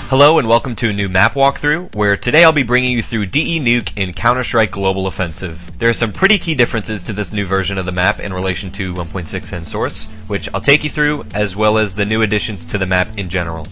Hello and welcome to a new map walkthrough, where today I'll be bringing you through DE Nuke in Counter-Strike Global Offensive. There are some pretty key differences to this new version of the map in relation to 1.6 and Source, which I'll take you through, as well as the new additions to the map in general.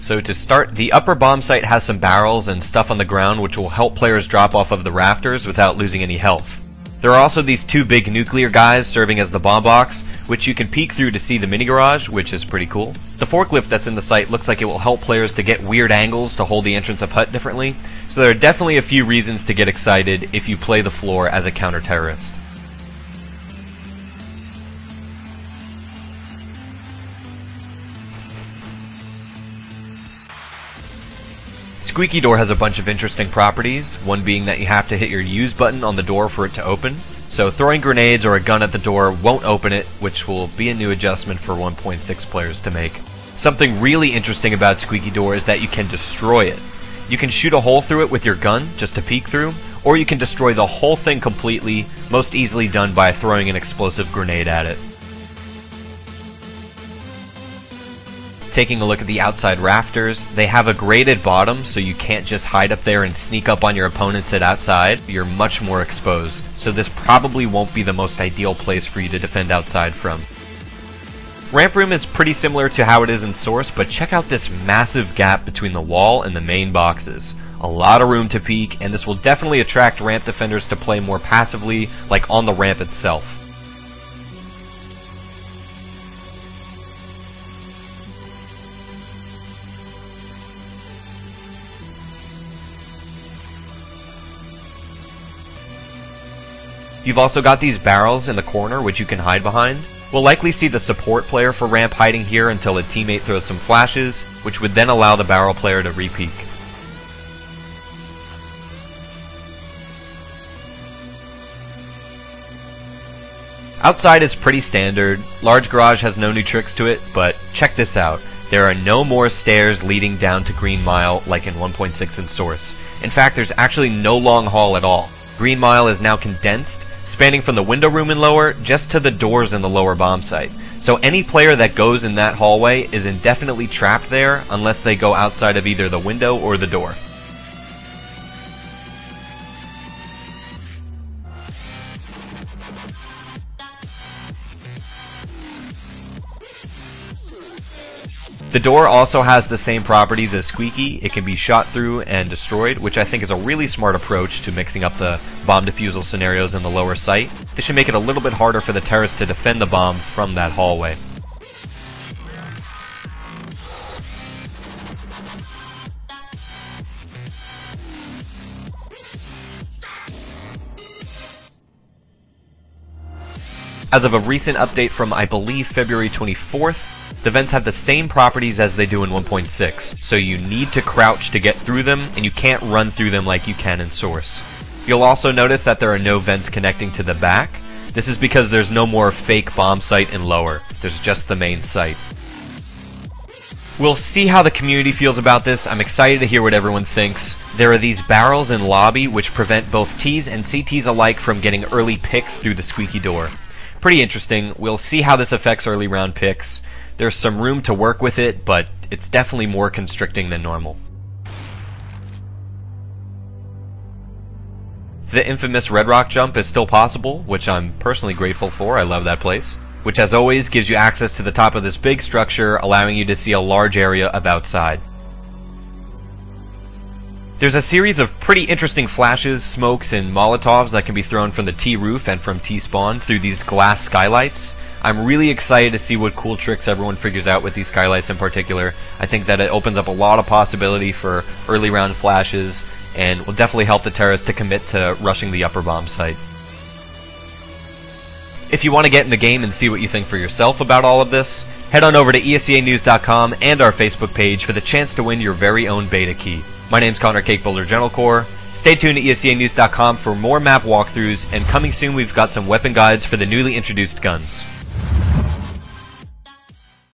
So to start, the upper bomb site has some barrels and stuff on the ground which will help players drop off of the rafters without losing any health. There are also these two big nuclear guys serving as the bomb box, which you can peek through to see the mini garage, which is pretty cool. The forklift that's in the site looks like it will help players to get weird angles to hold the entrance of hut differently, so there are definitely a few reasons to get excited if you play the floor as a counter-terrorist. Squeaky door has a bunch of interesting properties, one being that you have to hit your use button on the door for it to open. So throwing grenades or a gun at the door won't open it, which will be a new adjustment for 1.6 players to make. Something really interesting about Squeaky door is that you can destroy it. You can shoot a hole through it with your gun just to peek through, or you can destroy the whole thing completely, most easily done by throwing an explosive grenade at it. Taking a look at the outside rafters, they have a graded bottom, so you can't just hide up there and sneak up on your opponents at outside. You're much more exposed, so this probably won't be the most ideal place for you to defend outside from. Ramp room is pretty similar to how it is in Source, but check out this massive gap between the wall and the main boxes. A lot of room to peek, and this will definitely attract ramp defenders to play more passively, like on the ramp itself. You've also got these barrels in the corner which you can hide behind. We'll likely see the support player for ramp hiding here until a teammate throws some flashes, which would then allow the barrel player to re-peek. Outside is pretty standard. Large garage has no new tricks to it, but check this out. There are no more stairs leading down to Green Mile like in 1.6 and Source. In fact, there's actually no long hall at all. Green Mile is now condensed, spanning from the window room and lower just to the doors in the lower bomb site. So any player that goes in that hallway is indefinitely trapped there unless they go outside of either the window or the door. The door also has the same properties as Squeaky. It can be shot through and destroyed, which I think is a really smart approach to mixing up the bomb defusal scenarios in the lower site. This should make it a little bit harder for the terrorists to defend the bomb from that hallway. As of a recent update from, I believe, February 24th, the vents have the same properties as they do in 1.6, so you need to crouch to get through them, and you can't run through them like you can in Source. You'll also notice that there are no vents connecting to the back. This is because there's no more fake bomb site in lower. There's just the main site. We'll see how the community feels about this. I'm excited to hear what everyone thinks. There are these barrels in lobby which prevent both Ts and CTs alike from getting early picks through the Squeaky door. Pretty interesting. We'll see how this affects early round picks. There's some room to work with it, but it's definitely more constricting than normal. The infamous Red Rock jump is still possible, which I'm personally grateful for. I love that place. Which, as always, gives you access to the top of this big structure, allowing you to see a large area of outside. There's a series of pretty interesting flashes, smokes, and Molotovs that can be thrown from the T roof and from T spawn through these glass skylights. I'm really excited to see what cool tricks everyone figures out with these skylights in particular. I think that it opens up a lot of possibility for early round flashes and will definitely help the terrorists to commit to rushing the upper bomb site. If you want to get in the game and see what you think for yourself about all of this, head on over to ESEAnews.com and our Facebook page for the chance to win your very own beta key. My name's Connor Cakebuilder General Corps. Stay tuned to ESEAnews.com for more map walkthroughs, and coming soon we've got some weapon guides for the newly introduced guns.